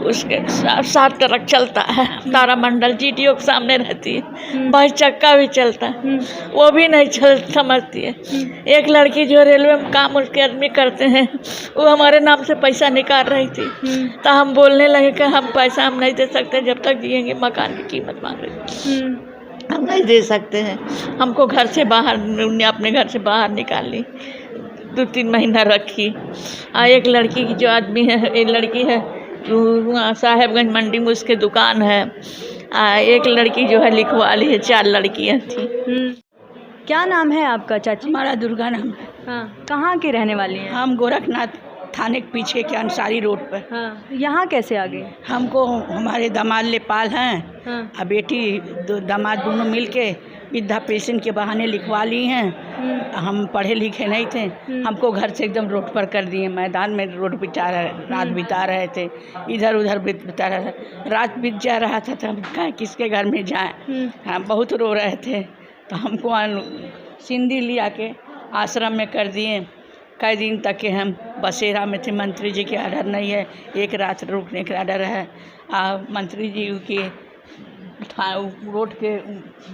उसके साथ ट्रक चलता है, तारामंडल जीटीओ के सामने रहती है, बस चक्का भी चलता है, वो भी नहीं समझती है। एक लड़की जो रेलवे में काम उसके आदमी करते हैं, वो हमारे नाम से पैसा निकाल रही थी, तो हम बोलने लगे कि हम पैसा हम नहीं दे सकते, जब तक जिएंगे मकान की कीमत मांग रही, हम नहीं दे सकते हैं। हमको घर से बाहर, अपने घर से बाहर निकाल ली, 2-3 महीना रखी। एक लड़की की जो आदमी है, एक लड़की है वहाँ साहेबगंज मंडी में उसके दुकान है। एक लड़की जो है लिखवा ली है, 4 लड़कियाँ थी। क्या नाम है आपका चाची? हमारा दुर्गा नाम है। हाँ, कहाँ के रहने वाली हैं? हम गोरखनाथ थाने के पीछे के अंसारी रोड पर। हाँ, यहाँ कैसे आ गए? हमको हमारे दामाद लेपाल हैं, हाँ, और बेटी दामाद दोनों मिल के वृद्धा पेंशन के बहाने लिखवा ली हैं। हम पढ़े लिखे नहीं थे, हमको घर से एकदम रोड पर कर दिए, मैदान में रोड रात बिता रहे थे, इधर उधर बिता रहे थे। रात बीत जा रहा था तो हम कहें किसके घर में जाएं। हम बहुत रो रहे थे, तो हमको सिंधी लिया के आश्रम में कर दिए। कई दिन तक के हम बसेरा में थे, मंत्री जी के ऑर्डर नहीं है, एक रात रुकने का ऑर्डर है। मंत्री जी के रोड के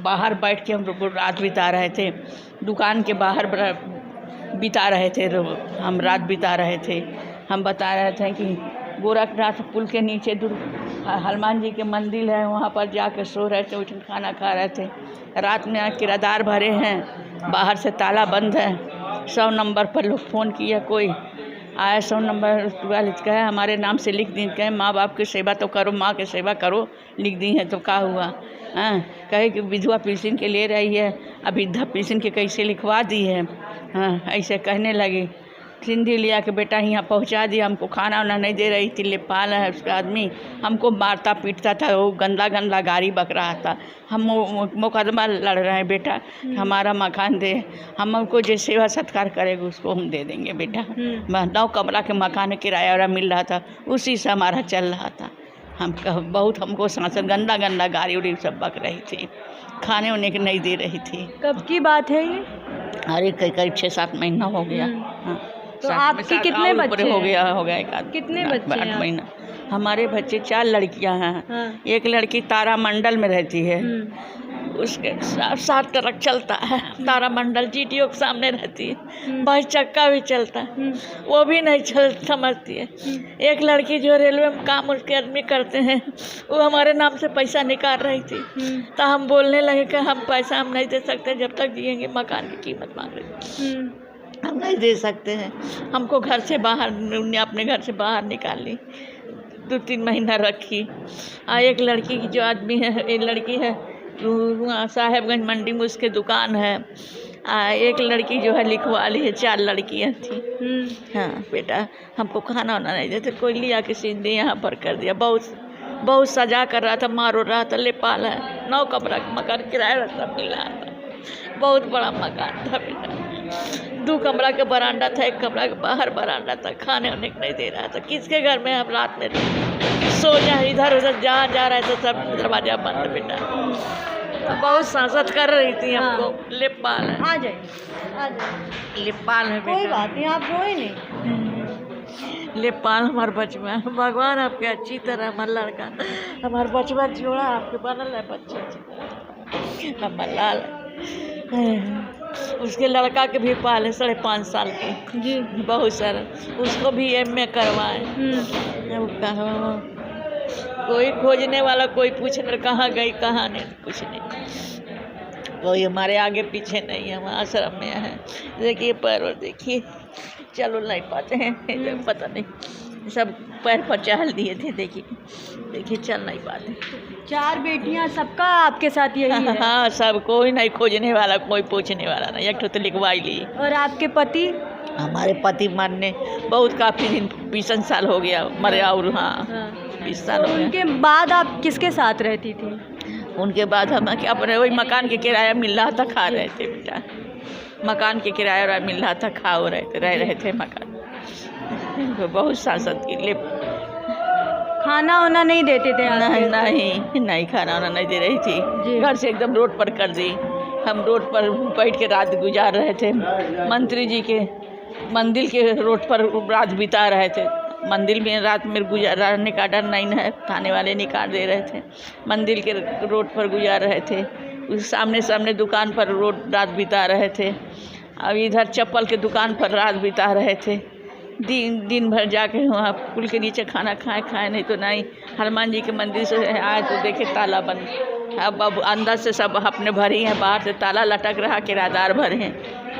बाहर बैठ के हम रात बिता रहे थे, दुकान के बाहर बिता रहे थे, हम रात बिता रहे थे। हम बता रहे थे कि गोरखनाथ पुल के नीचे हनुमान जी के मंदिर है, वहाँ पर जाकर सो रहे थे, उठ खाना खा रहे थे। रात में किराएदार भरे हैं, बाहर से ताला बंद है। 100 नंबर पर लोग फ़ोन किया, कोई आया 100 नंबर वाले कहे हमारे नाम से लिख दी, कहे माँ बाप की सेवा तो करो, माँ की सेवा करो, लिख दी है तो क्या हुआ। हाँ, कहे कि विधवा पेंशन के ले रही है, अब वृद्धा पेंशन के कैसे लिखवा दी है। हाँ, ऐसे कहने लगी। सिंधी लिया के बेटा यहाँ पहुँचा दिया, हमको खाना वाना नहीं दे रही थी, लेपाल है उसका आदमी, हमको मारता पीटता था, वो गंदा गंदा गाड़ी बक रहा था। हम मुकदमा लड़ रहे हैं बेटा, हमारा मकान दे, हमको जो सेवा सत्कार करेगा उसको हम दे देंगे बेटा। 9 कमरा के मकान किराया वाला मिल रहा था, उसी से हमारा चल रहा था। हम बहुत हमको सांसद गंदा गंदा गाड़ी उड़ी सब बक रही थी, खाने वाने के नहीं दे रही थी। कब की बात है ये? अरे करीब 6-7 महीना हो गया। हाँ, तो आपके कितने बच्चे हो गया एक आध, कितने बच्चे 8 महीना। हमारे बच्चे 4 लड़कियां हैं। हाँ, एक लड़की तारामंडल में रहती है, उसके साथ ट्रक चलता है, तारामंडल जीटीओ के सामने रहती है, बस चक्का भी चलता है, वो भी नहीं समझती है। एक लड़की जो रेलवे में काम उसके आदमी करते हैं, वो हमारे नाम से पैसा निकाल रही थी, तो हम बोलने लगे कि हम पैसा हम नहीं दे सकते, जब तक जिएंगे मकान की कीमत मांग रही, हम नहीं दे सकते हैं। हमको घर से बाहर, अपने घर से बाहर निकाल ली, 2-3 महीना रखी। एक लड़की की जो आदमी है, एक लड़की है वहाँ साहेबगंज मंडी में उसके दुकान है। एक लड़की जो है लिखवा ली है, 4 लड़कियाँ थी। हाँ बेटा, हमको खाना वाना नहीं देते, कोई लिया के सिंधी यहाँ पर कर दिया। बहुत सजा कर रहा था, मारो रहा था, लेपाल है, 9 कमरा का मकान किराया सब मिल रहा था, बहुत बड़ा मकान था बेटा। 2 कमरा का बरांडा था, 1 कमरा के बाहर बरांडा था, खाने वाने नहीं दे रहा था। किसके घर में हम रात में सो जाए, इधर उधर जहाँ जा रहे थे सब दरवाजा बंद बेटा। तो बहुत सांसद कर रही थी हमको। लेपाल है, आ जाइए लेपाल है बेटा, कोई बात नहीं, आप रोए नहीं। लेपाल हमारे बचवा, भगवान आपके अच्छी तरह हमारा लड़का, हमारे बचवा जोड़ा आपके बनल है बच्चे, हमारा लाल उसके लड़का के भी पाले 5.5 साल के जी, बहुत सारा, उसको भी MA करवाए। कोई खोजने वाला, कोई पूछने कहाँ गई कहाँ नहीं, कुछ नहीं, कोई हमारे आगे पीछे नहीं है, हम आश्रम में है। देखिए पैर और देखिए, चलो नहीं पाते हैं, पता नहीं, सब पैर पर चहल दिए थे, देखिए चल नहीं पाते। 4 बेटियां, सबका आपके साथ यही है? हाँ, सब, कोई नहीं खोजने वाला, कोई पूछने वाला नहीं, एक तो लिखवाई ली। और आपके पति? हमारे पति मरने बहुत काफ़ी दिन, 20 साल हो गया मरे, और हाँ 20 साल हो गया। उनके बाद आप किसके साथ रहती थी? उनके बाद हम अपने वही मकान के किराया मिल रहा था, खा रहे थे बेटा, मकान के किराया मिल रहा था, खा रहे थे, रह रहे थे मकान। बहुत सांसद के लिए खाना वाना नहीं देते थे? नहीं खाना वाना नहीं दे रही थी, घर से एकदम रोड पर कर दी। हम रोड पर बैठ के रात गुजार रहे थे, मंत्री जी के मंदिर के रोड पर रात बिता रहे थे, मंदिर में रात में गुजारने का डर नहीं है, थाने वाले निकाल दे रहे थे। मंदिर के रोड पर गुजार रहे थे, उस सामने सामने दुकान पर रोड रात बिता रहे थे। अब इधर चप्पल के दुकान पर रात बिता रहे थे। दिन भर जाके वहाँ पुल के नीचे खाना खाए नहीं तो नहीं। हनुमान जी के मंदिर से आए तो देखे ताला बंद। अब अंदर से सब अपने भरी हैं, बाहर से ताला लटक रहा, किराएदार भरे हैं,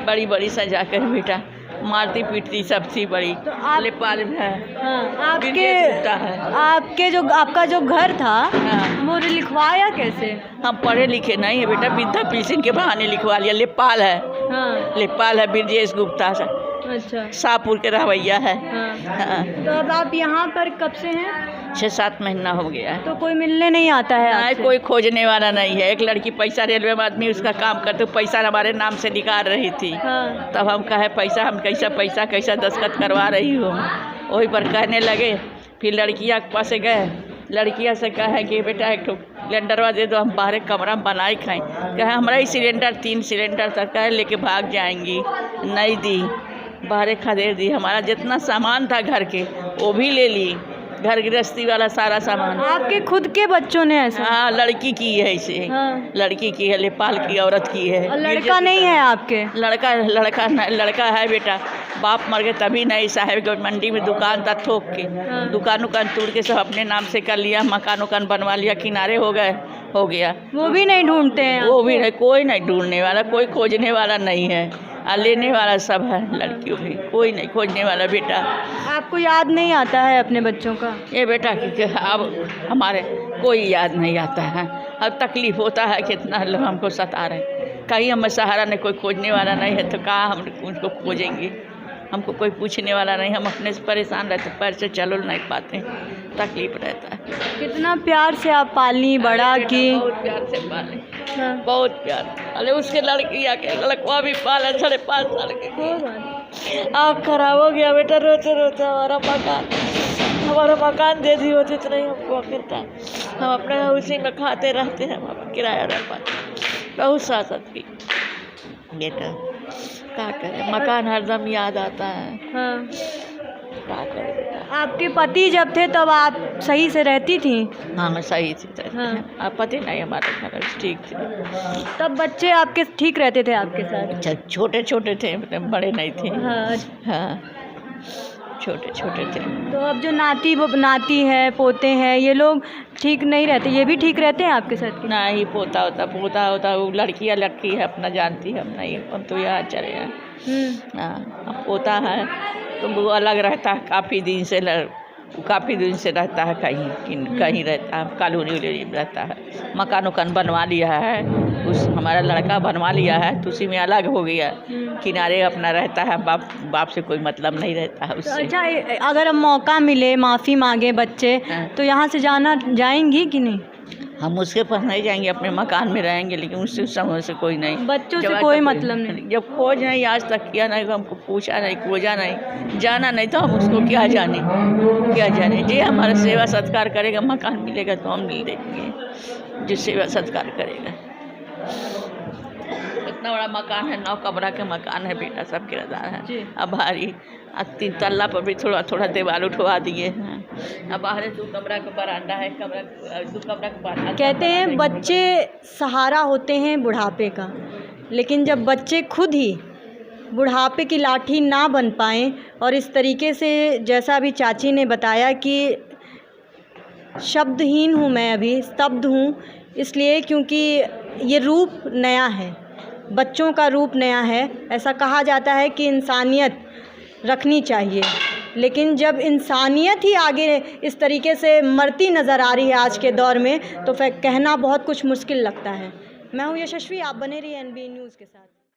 बड़ी बड़ी सजा कर बेटा मारती पीटती सब थी बड़ी। तो आप लेपाल है। हाँ, आपके जो आपका जो घर था हाँ। वो लिखवाया कैसे? हम पढ़े लिखे नहीं है बेटा, वृद्धा पेंशन के बहाने लिखवा लिया। लेपाल है। हाँ। लेपाल है, ब्रजेश गुप्ता से, अच्छा। शाहपुर के रवैया है। हाँ। हाँ। तो अब आप यहाँ पर कब से हैं? 6-7 महीना हो गया है। तो कोई मिलने नहीं आता है नहीं, आपसे? कोई खोजने वाला नहीं है। एक लड़की पैसा रेलवे में आदमी उसका काम करते पैसा हमारे नाम से निकाल रही थी। हाँ। तब हम कहे पैसा हम कैसा दस्तखत करवा रही हूँ, वही पर कहने लगे। फिर लड़कियाँ के पास गए, लड़कियाँ से कहे कि बेटा एक सिलेंडरवा दे दो, हम बाहर कमरा में बनाए खाएं। कहे हमारा ही सिलेंडर 3 सिलेंडर तक है, लेके भाग जाएंगी। नहीं दी, बाहर खदेड़ दी। हमारा जितना सामान था घर के वो भी ले ली, घर गृहस्थी वाला सारा सामान। आपके खुद के बच्चों ने ऐसा? हाँ, लड़की की है इसे। हाँ। लड़की की है, लेपाल की औरत की है। और लड़का नहीं है आपके? लड़का है बेटा, बाप मर गए तभी नहीं। साहेब के मंडी में दुकान था, थोक के हाँ। दुकान तोड़ के सब अपने नाम से कर लिया, मकान बनवा लिया, किनारे हो गया। वो भी नहीं ढूंढते हैं? वो भी नहीं, कोई नहीं ढूंढने वाला, कोई खोजने वाला नहीं है। लेने वाला सब है, लड़कियों भी कोई नहीं खोजने वाला बेटा। आपको याद नहीं आता है अपने बच्चों का? ये बेटा कि अब हमारे कोई याद नहीं आता है। अब तकलीफ़ होता है, कितना लोग हमको सता रहे हैं। कहीं हमें सहारा नहीं, कोई खोजने वाला नहीं है तो कहाँ हम उनको खोजेंगे। हमको कोई पूछने वाला नहीं, हम अपने से परेशान रहते, पैर से चलो नहीं पाते, तकलीफ रहता है। कितना प्यार से आप पाली बड़ा की? बहुत प्यार से पाले। हाँ। बहुत प्यार। अरे उसके लड़की आके लड़कवा भी पाला 5.5 साल के। आँख खराब हो गया बेटा, रोते रोते हमारा मकान दे दी होती तो नहीं हमको करता। हम अपने उसी में खाते रहते हैं, हम किराया रह पाते। बहुत सासत की बेटा, क्या करें, मकान हरदम याद आता है। हाँ। क्या करें बेटा। आपके पति जब थे तब आप सही से रहती थी? हाँ, मैं सही थी। हाँ। आप पति नहीं हमारे घर ठीक थे। तब बच्चे आपके ठीक रहते थे आपके साथ? अच्छा, छोटे छोटे थे, मतलब बड़े नहीं थे। हाँ। हाँ, छोटे छोटे थे। तो अब जो नाती है, पोते हैं, ये लोग ठीक नहीं रहते? ये भी ठीक रहते हैं आपके साथ? ना ही पोता होता वो लड़की है अपना जानती है, हम नहीं, हम तो यहाँ चले हैं। हाँ, अब पोता है तो वो अलग रहता है, काफ़ी दिन से रहता है, कहीं रहता है, कॉलोनी में रहता है। मकान बनवा लिया है, हमारा लड़का बनवा लिया है तो उसी में अलग हो गया, किनारे अपना रहता है। बाप से कोई मतलब नहीं रहता है उससे। तो अच्छा, अगर अब मौका मिले, माफ़ी मांगे बच्चे, तो यहाँ से जाएंगी कि नहीं? हम उसके पास नहीं जाएंगे, अपने मकान में रहेंगे, लेकिन उससे समय से कोई नहीं, बच्चों से कोई मतलब नहीं। जब खोज नहीं आज तक किया नहीं, हमको पूछा नहीं, खोजा नहीं, जाना नहीं, तो हम उसको क्या जाने। जी हमारा सेवा सत्कार करेगा, मकान मिलेगा तो हम मिल देंगे, जो सेवा सत्कार करेगा। इतना बड़ा मकान है, 9 कमरा के मकान है बेटा, सब किराएदार है। अब भारी 3 तल्ला पर भी थोड़ा दीवार उठवा दिए हैं। अब बाहर 2 कमरा का बरामदा है, 2 कमरा का बरामदा। कहते हैं बच्चे सहारा होते हैं बुढ़ापे का, लेकिन जब बच्चे खुद ही बुढ़ापे की लाठी ना बन पाएँ, और इस तरीके से जैसा अभी चाची ने बताया कि शब्दहीन हूँ मैं, अभी स्तब्ध हूँ, इसलिए क्योंकि ये रूप नया है, बच्चों का रूप नया है। ऐसा कहा जाता है कि इंसानियत रखनी चाहिए, लेकिन जब इंसानियत ही आगे इस तरीके से मरती नज़र आ रही है आज के दौर में, तो फिर कहना बहुत कुछ मुश्किल लगता है। मैं हूँ यशस्वी, आप बने रहिए NB न्यूज़ के साथ।